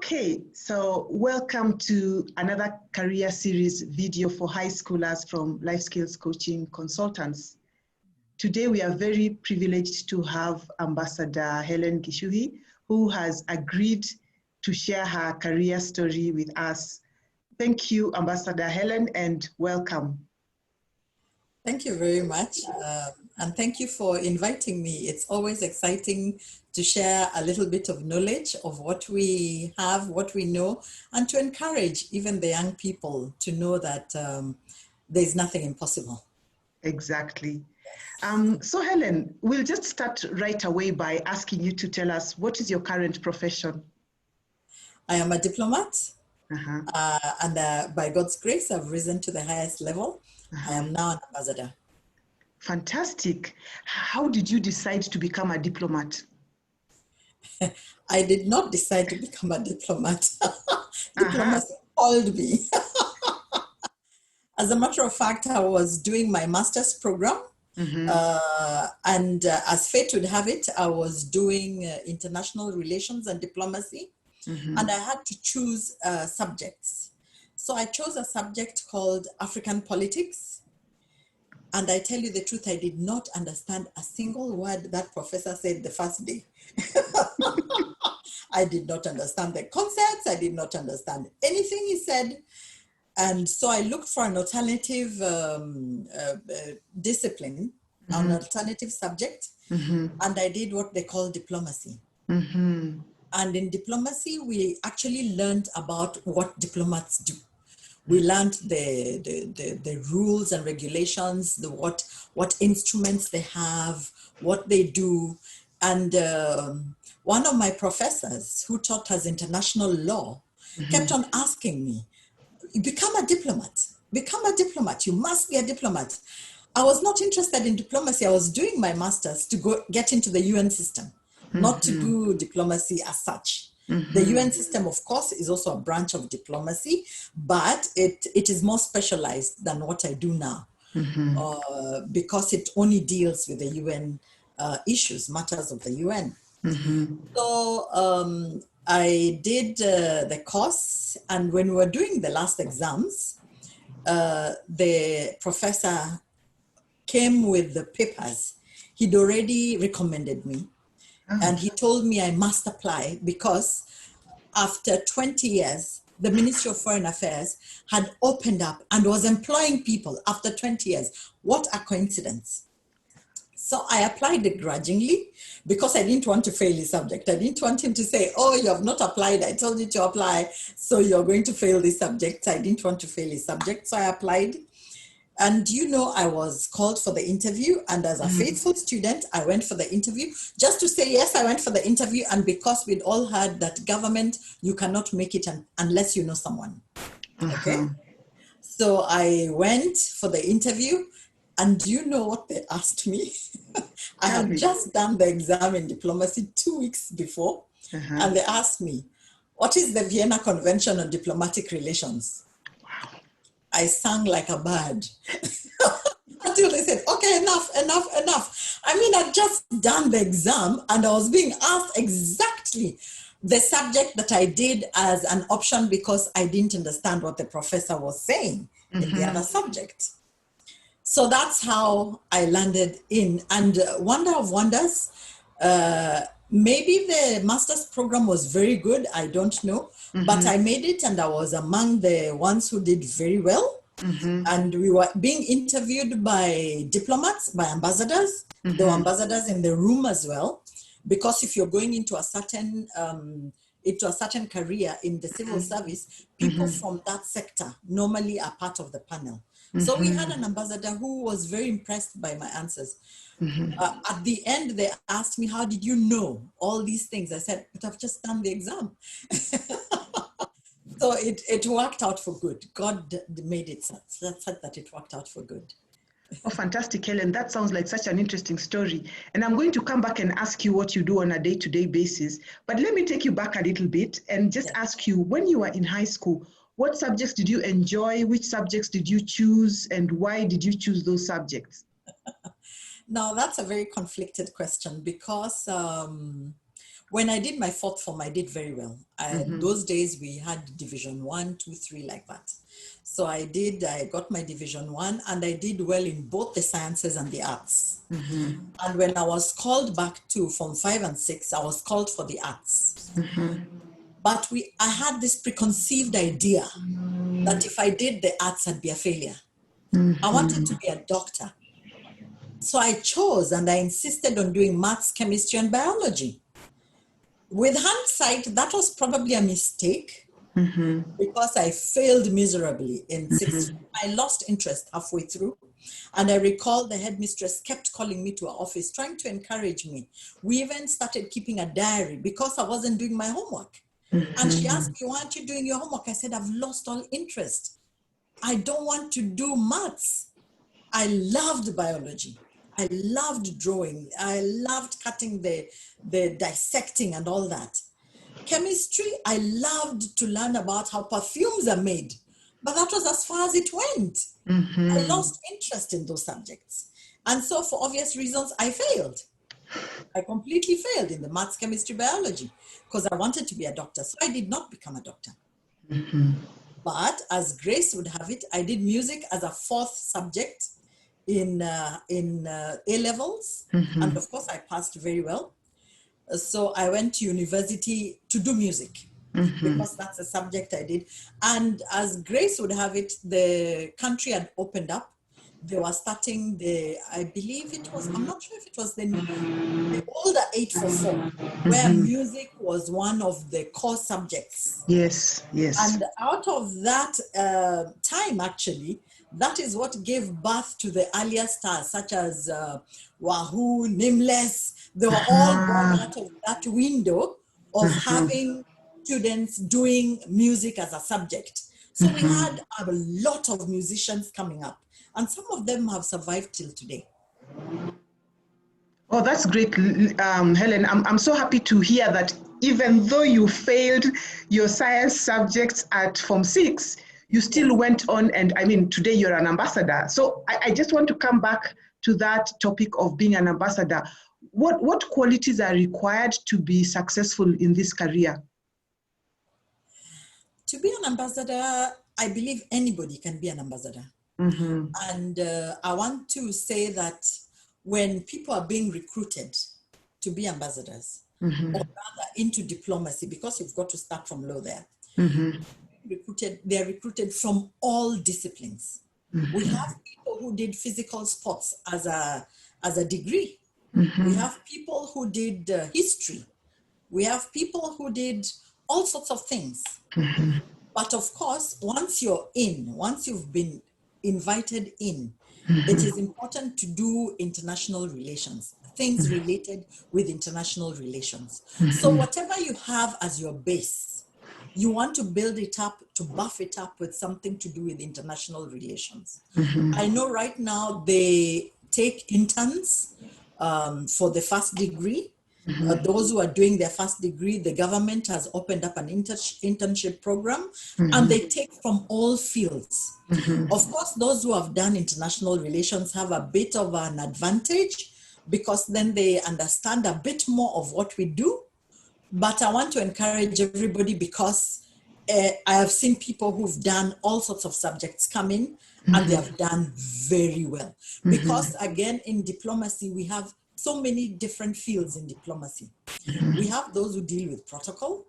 Okay, so welcome to another career series video for high schoolers from Life Skills Coaching Consultants. Today we are very privileged to have Ambassador Hellen Gichuhi, who has agreed to share her career story with us. Thank you, Ambassador Hellen, and welcome. Thank you very much, and thank you for inviting me. It's always exciting to share a little bit of knowledge of what we have, what we know, and to encourage even the young people to know that there's nothing impossible. Exactly. So Hellen, we'll just start right away by asking you to tell us, what is your current profession? I am a diplomat, and by God's grace, I've risen to the highest level. I am now an ambassador. Fantastic. How did you decide to become a diplomat? I did not decide to become a diplomat. Diplomacy called me. As a matter of fact, I was doing my master's program. And as fate would have it, I was doing international relations and diplomacy. And I had to choose subjects. So I chose a subject called African politics. And I tell you the truth, I did not understand a single word that professor said the first day. I did not understand the concepts. I did not understand anything he said. And so I looked for an alternative discipline, an alternative subject. And I did what they call diplomacy. And in diplomacy, we actually learned about what diplomats do. We learned the rules and regulations, what instruments they have, what they do. And one of my professors who taught us international law kept on asking me, become a diplomat, you must be a diplomat. I was not interested in diplomacy. I was doing my master's to get into the UN system, not to do diplomacy as such. The UN system, of course, is also a branch of diplomacy, but it is more specialized than what I do now because it only deals with the UN issues, matters of the UN. So I did the course, and when we were doing the last exams, the professor came with the papers. He'd already recommended me. And he told me I must apply because after 20 years, the Ministry of Foreign Affairs had opened up and was employing people after 20 years. What a coincidence. So I applied it grudgingly because I didn't want to fail the subject. I didn't want him to say, oh, you have not applied. I told you to apply, so you're going to fail this subject. I didn't want to fail his subject, so I applied. And you know, I was called for the interview, and as a faithful student, I went for the interview just to say, yes, I went for the interview. And because we'd all heard that government, you cannot make it unless you know someone. Okay. So I went for the interview, and do you know what they asked me? I had just done the exam in diplomacy 2 weeks before, and they asked me, what is the Vienna Convention on Diplomatic Relations? I sang like a bird until they said, okay, enough. I mean, I'd just done the exam and I was being asked exactly the subject that I did as an option because I didn't understand what the professor was saying in the other subject. So that's how I landed in. And wonder of wonders, maybe the master's program was very good. I don't know. But I made it and I was among the ones who did very well. And we were being interviewed by diplomats, by ambassadors. There were ambassadors in the room as well. Because if you're going into a certain career in the civil service, people from that sector normally are part of the panel. So we had an ambassador who was very impressed by my answers. At the end, they asked me, how did you know all these things? I said, but I've just done the exam. So it worked out for good. God made it such that it worked out for good. Oh, fantastic, Hellen. That sounds like such an interesting story. And I'm going to come back and ask you what you do on a day-to-day basis. But let me take you back a little bit and just ask you, when you were in high school, what subjects did you enjoy? Which subjects did you choose? And why did you choose those subjects? Now, that's a very conflicted question because When I did my fourth form, I did very well. Those days we had division 1, 2, 3 like that. So I got my division 1 and I did well in both the sciences and the arts. And when I was called back to form 5 and 6, I was called for the arts. But I had this preconceived idea that if I did the arts, I'd be a failure. I wanted to be a doctor. So I chose and I insisted on doing maths, chemistry, and biology. With hindsight, that was probably a mistake because I failed miserably in sixth. I lost interest halfway through. And I recall the headmistress kept calling me to her office, trying to encourage me. We even started keeping a diary because I wasn't doing my homework. And she asked me, why aren't you doing your homework? I said, I've lost all interest. I don't want to do maths. I loved biology. I loved drawing. I loved cutting the dissecting and all that. Chemistry, I loved to learn about how perfumes are made, but that was as far as it went. I lost interest in those subjects. And so for obvious reasons, I failed. I completely failed in the maths, chemistry, biology, because I wanted to be a doctor. So I did not become a doctor. But as grace would have it, I did music as a fourth subject in A-levels. And of course, I passed very well. So I went to university to do music because that's a subject I did. And as grace would have it, the country had opened up. They were starting I believe it was, I'm not sure if it was the older 844, where music was one of the core subjects. Yes. And out of that time, actually, that is what gave birth to the earlier stars, such as Wahoo, Nameless. They were all born out of that window of having students doing music as a subject. So we had a lot of musicians coming up, and some of them have survived till today. Oh, that's great, Helen. I'm so happy to hear that even though you failed your science subjects at Form 6, you still went on, and I mean, today you're an ambassador. So I just want to come back to that topic of being an ambassador. What qualities are required to be successful in this career? To be an ambassador, I believe anybody can be an ambassador. And I want to say that when people are being recruited to be ambassadors, or rather into diplomacy, because you've got to start from low there, they're recruited from all disciplines. We have people who did physical sports as a degree. We have people who did history. We have people who did all sorts of things. But of course, once you've been invited in, it is important to do international relations, things related with international relations. So whatever you have as your base, you want to build it up, to buff it up with something to do with international relations. I know right now they take interns for the first degree. Those who are doing their first degree, the government has opened up an internship program, and they take from all fields. Of course, those who have done international relations have a bit of an advantage because then they understand a bit more of what we do. But I want to encourage everybody because I have seen people who've done all sorts of subjects come in and they have done very well. Because again, in diplomacy, we have so many different fields in diplomacy. We have those who deal with protocol.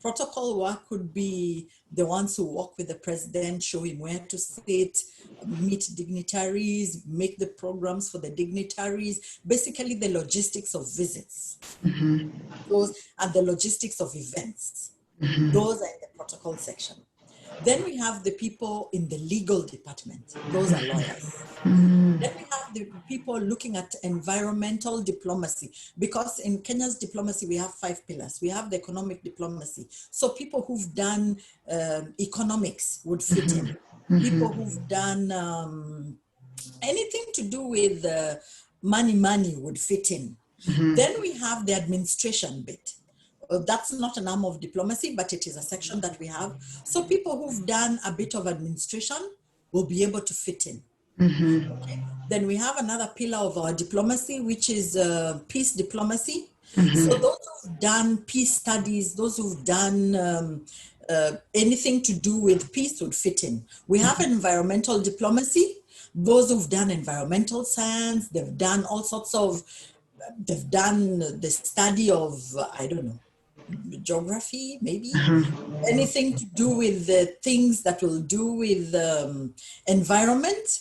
Protocol work could be the ones who walk with the president, show him where to sit, meet dignitaries, make the programs for the dignitaries, basically the logistics of visits. Those are the logistics of events. Those are in the protocol section. Then we have the people in the legal department. Those are lawyers. Then we have the people looking at environmental diplomacy, because in Kenya's diplomacy, we have 5 pillars. We have the economic diplomacy. So people who've done economics would fit in. People who've done anything to do with money would fit in. Then we have the administration bit. That's not an arm of diplomacy, but it is a section that we have. So people who've done a bit of administration will be able to fit in. Okay. Then we have another pillar of our diplomacy, which is peace diplomacy. So those who've done peace studies, those who've done anything to do with peace would fit in. We have environmental diplomacy. Those who've done environmental science, they've done all sorts of, they've done the study of, I don't know, geography, maybe, anything to do with the things that will do with environment.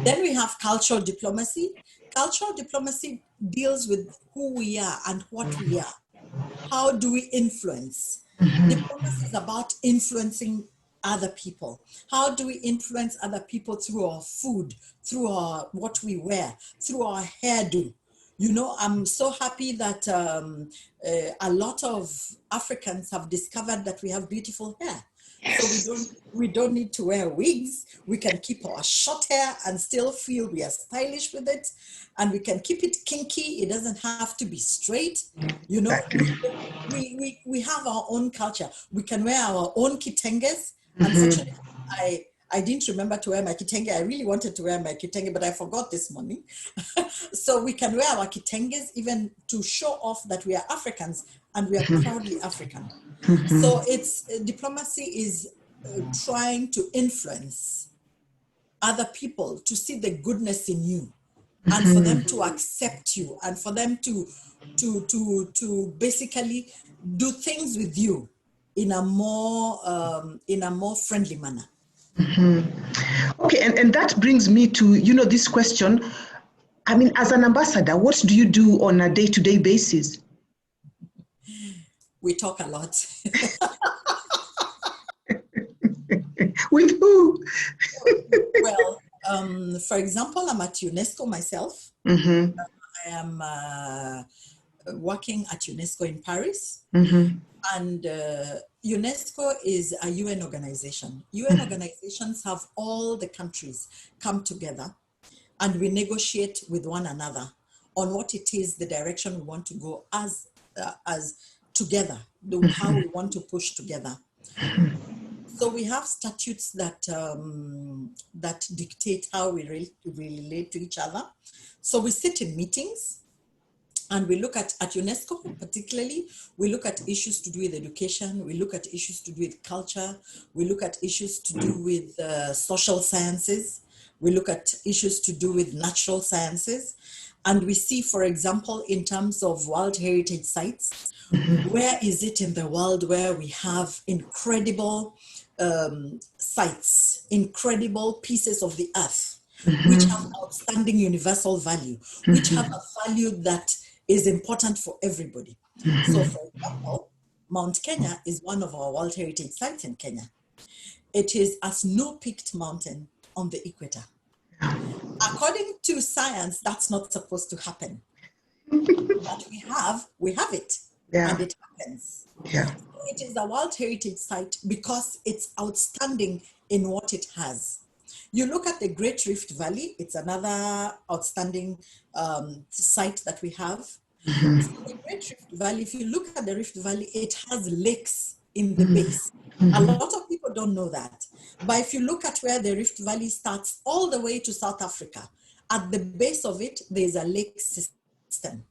Then we have cultural diplomacy. Cultural diplomacy deals with who we are and what we are. How do we influence? Diplomacy is about influencing other people. How do we influence other people? Through our food, through our what we wear, through our hairdo. You know, I'm so happy that a lot of Africans have discovered that we have beautiful hair. So we don't need to wear wigs. We can keep our short hair and still feel we are stylish with it. And we can keep it kinky. It doesn't have to be straight. You know, we have our own culture. We can wear our own kitenges. Unfortunately, I didn't remember to wear my kitenge. I really wanted to wear my kitenge, but I forgot this morning. So we can wear our kitenges even to show off that we are Africans and we are proudly African. So it's diplomacy is trying to influence other people to see the goodness in you and for them to accept you and for them to basically do things with you in a more friendly manner. Okay, and that brings me to, you know, this question. I mean, as an ambassador, what do you do on a day-to-day basis? We talk a lot. With who? Well, for example, I'm at UNESCO myself. I am working at UNESCO in Paris. And UNESCO is a UN organization. UN organizations have all the countries come together and we negotiate with one another on what it is, the direction we want to go as together, how we want to push together. So we have statutes that that dictate how we relate to each other. So we sit in meetings and we look at UNESCO particularly, we look at issues to do with education, we look at issues to do with culture, we look at issues to do with social sciences, we look at issues to do with natural sciences. And we see, for example, in terms of World Heritage Sites, where is it in the world where we have incredible sites, incredible pieces of the earth, which have outstanding universal value, which have a value that is important for everybody. So, for example, Mount Kenya is one of our World Heritage Sites in Kenya. It is a snow-peaked mountain on the equator. According to science, that's not supposed to happen. But we have it, and it happens. It is a World Heritage Site because it's outstanding in what it has. You look at the Great Rift Valley, it's another outstanding site that we have. So the Great Rift Valley, if you look at the Rift Valley, it has lakes in the base. A lot of people don't know that. But if you look at where the Rift Valley starts all the way to South Africa, at the base of it, there's a lake system.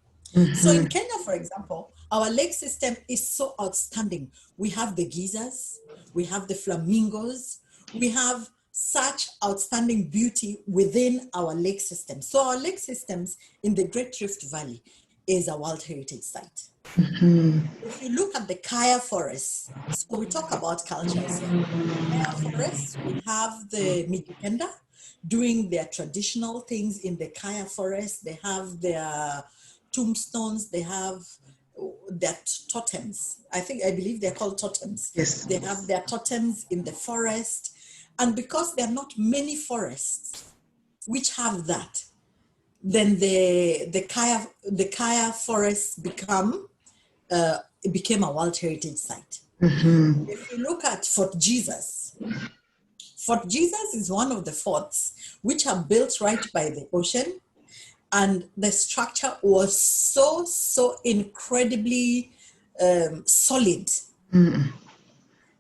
So in Kenya, for example, our lake system is so outstanding. We have the geysers, we have the flamingos, we have such outstanding beauty within our lake system. So our lake systems in the Great Rift Valley is a World Heritage Site. If you look at the Kaya forests, so we talk about cultures here. Kaya forests, we have the Mijikenda doing their traditional things in the Kaya forest. They have their tombstones, they have their totems. I believe they're called totems. Yes. They have their totems in the forest. And because there are not many forests which have that, then the Kaya forests became a World Heritage Site. If you look at Fort Jesus is one of the forts which are built right by the ocean, and the structure was so incredibly solid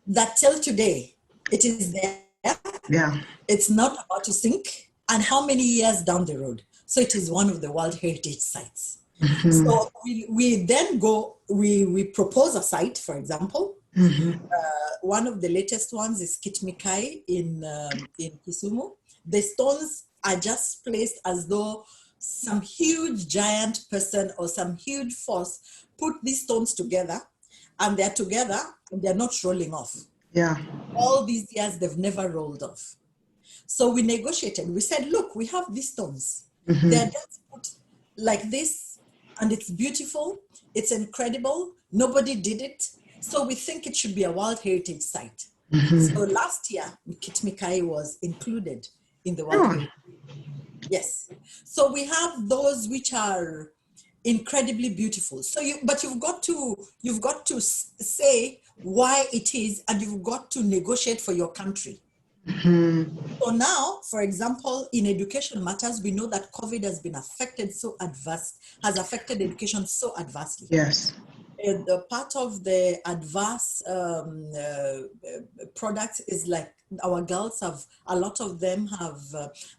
that till today it is there. It's not about to sink. And how many years down the road? So it is one of the World Heritage Sites. So we then go, we propose a site, for example. One of the latest ones is Kitmikai in Kisumu. The stones are just placed as though some huge giant person or some huge force put these stones together, and they're together and they're not rolling off. Yeah. All these years, they've never rolled off. So we negotiated. We said, look, we have these stones. They're just put like this, and it's beautiful. It's incredible. Nobody did it. So we think it should be a World Heritage Site. So last year, Kitmikai was included in the World Heritage. Yes. So we have those which are incredibly beautiful. So you've got to say why it is, and you've got to negotiate for your country. So now, for example, in education matters, we know that COVID has affected education so adversely. Yes. The part of the adverse products is like our girls a lot of them have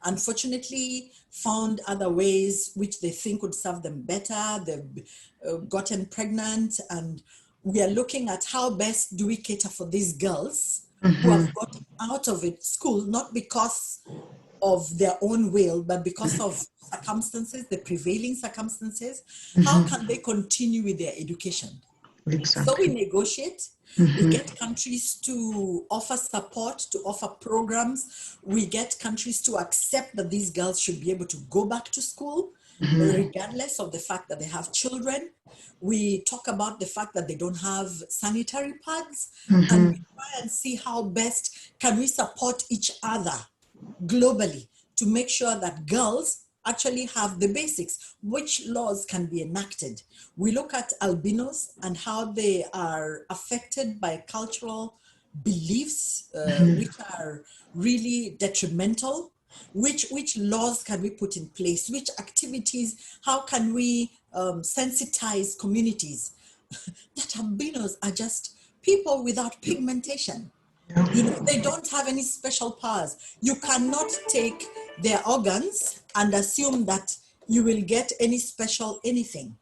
unfortunately found other ways which they think would serve them better. They've gotten pregnant, and we are looking at how best do we cater for these girls who have gotten out of school, not because of their own will, but because of circumstances, the prevailing circumstances. How can they continue with their education? Exactly. So we negotiate, we get countries to offer support, to offer programs. We get countries to accept that these girls should be able to go back to school, regardless of the fact that they have children. We talk about the fact that they don't have sanitary pads, and we try and see how best can we support each other globally to make sure that girls actually have the basics. Which laws can be enacted? We look at albinos and how they are affected by cultural beliefs, which are really detrimental. Which laws can we put in place? Which activities? How can we sensitize communities that albinos are just people without pigmentation? You know, they don't have any special powers. You cannot take their organs and assume that you will get any special anything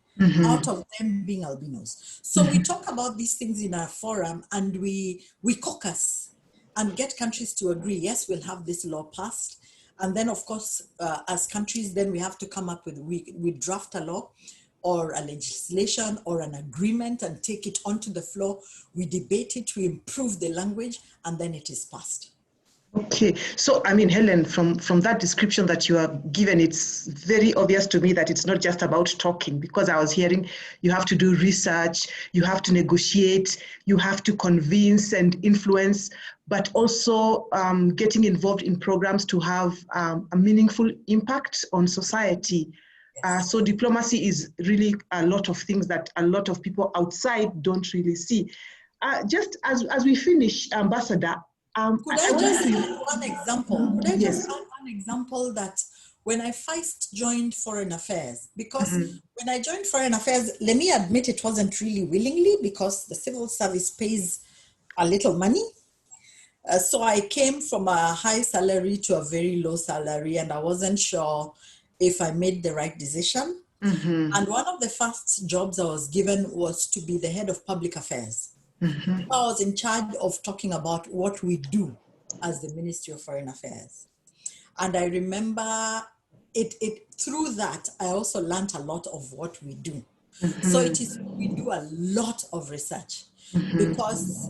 out of them being albinos. So we talk about these things in our forum, and we caucus and get countries to agree, yes, we'll have this law passed. And then, of course, as countries, then we have to come up with, we draft a law or a legislation or an agreement and take it onto the floor. We debate it, we improve the language, and then it is passed. Okay, so I mean, Helen, from that description that you have given, it's very obvious to me that it's not just about talking, because I was hearing you have to do research, you have to negotiate, you have to convince and influence, but also getting involved in programs to have a meaningful impact on society. So diplomacy is really a lot of things that a lot of people outside don't really see. Just as we finish, Ambassador, could I just add one example? Could I Yes. just add one example that when I first joined Foreign Affairs, because when I joined Foreign Affairs, let me admit it wasn't really willingly, because the civil service pays a little money. So I came from a high salary to a very low salary, and I wasn't sure if I made the right decision. And one of the first jobs I was given was to be the head of public affairs. I was in charge of talking about what we do as the Ministry of Foreign Affairs. And I remember it through that, I also learned a lot of what we do. So we do a lot of research, because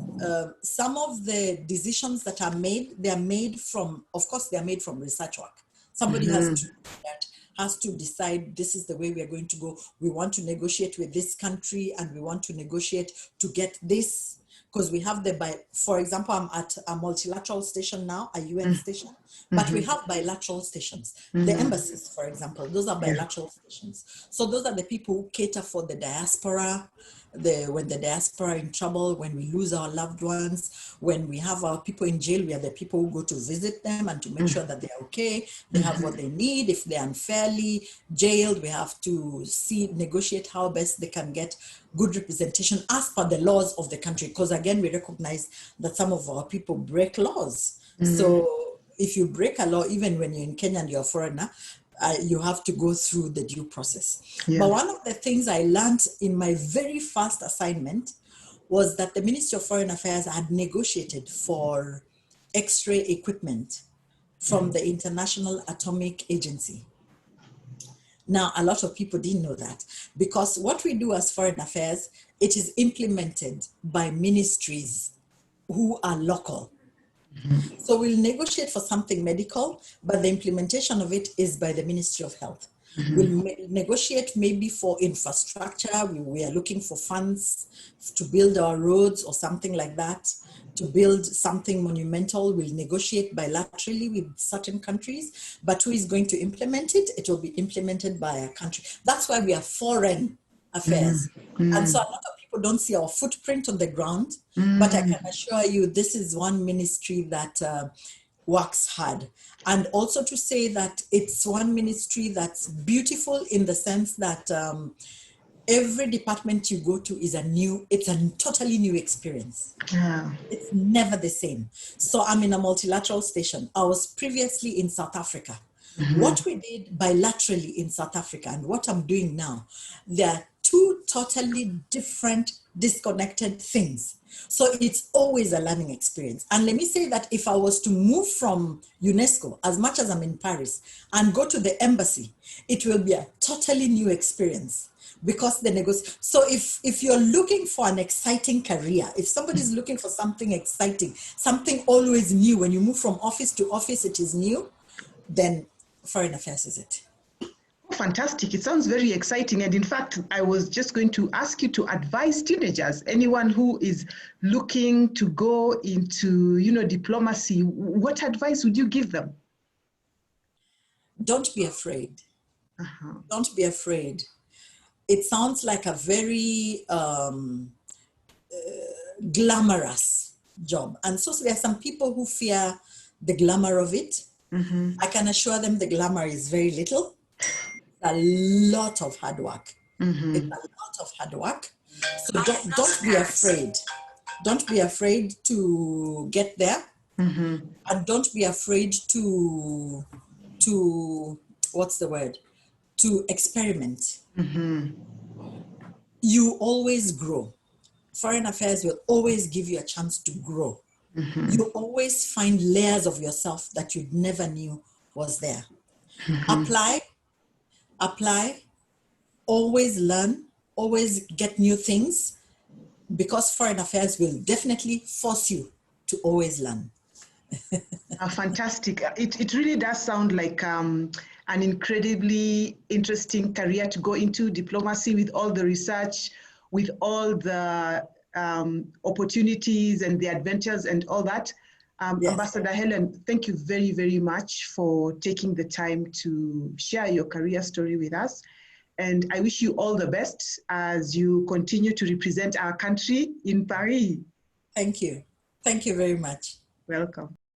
some of the decisions that are made, they're made from research work. Somebody has to decide, this is the way we are going to go. We want to negotiate with this country, and we want to negotiate to get this, because we have for example, I'm at a multilateral station now, a UN station, but we have bilateral stations. The embassies, for example, those are bilateral stations. So those are the people who cater for the diaspora, when the diaspora are in trouble, when we lose our loved ones, when we have our people in jail, we are the people who go to visit them and to make sure that they're okay, they have what they need. If they're unfairly jailed, we have to negotiate how best they can get good representation as per the laws of the country. Because again, we recognize that some of our people break laws. So if you break a law, even when you're in Kenya and you're a foreigner, you have to go through the due process. Yeah. But one of the things I learned in my very first assignment was that the Ministry of Foreign Affairs had negotiated for X-ray equipment from the International Atomic Agency. Now, a lot of people didn't know that, because what we do as foreign affairs, it is implemented by ministries who are local. So we'll negotiate for something medical, but the implementation of it is by the Ministry of Health. We'll negotiate maybe for infrastructure. We are looking for funds to build our roads or something like that, to build something monumental. We'll negotiate bilaterally with certain countries, but who is going to implement it? It will be implemented by a country. That's why we are foreign affairs. And so a lot of people don't see our footprint on the ground, but I can assure you this is one ministry that works hard. And also to say that it's one ministry that's beautiful in the sense that every department you go to is it's a totally new experience. Yeah. It's never the same. So I'm in a multilateral station. I was previously in South Africa. What we did bilaterally in South Africa and what I'm doing now, they are two totally different, disconnected things. So it's always a learning experience. And let me say that if I was to move from UNESCO, as much as I'm in Paris, and go to the embassy, it will be a totally new experience. Because so if you're looking for an exciting career, if somebody's looking for something exciting, something always new, when you move from office to office, it is new, then foreign affairs is it. Fantastic. It sounds very exciting. And in fact, I was just going to ask you to advise teenagers, anyone who is looking to go into, diplomacy, what advice would you give them? Don't be afraid. Don't be afraid. It sounds like a very glamorous job. And so there are some people who fear the glamour of it. I can assure them the glamour is very little. A lot of hard work. It's a lot of hard work. So don't be afraid. Don't be afraid to get there. And don't be afraid to what's the word? To experiment. You always grow. Foreign affairs will always give you a chance to grow. You always find layers of yourself that you never knew was there. Apply, always learn, always get new things, because foreign affairs will definitely force you to always learn. Fantastic. It really does sound like an incredibly interesting career to go into, diplomacy, with all the research, with all the opportunities and the adventures and all that. Yes. Ambassador Hellen, thank you very, very much for taking the time to share your career story with us. And I wish you all the best as you continue to represent our country in Paris. Thank you. Thank you very much. Welcome.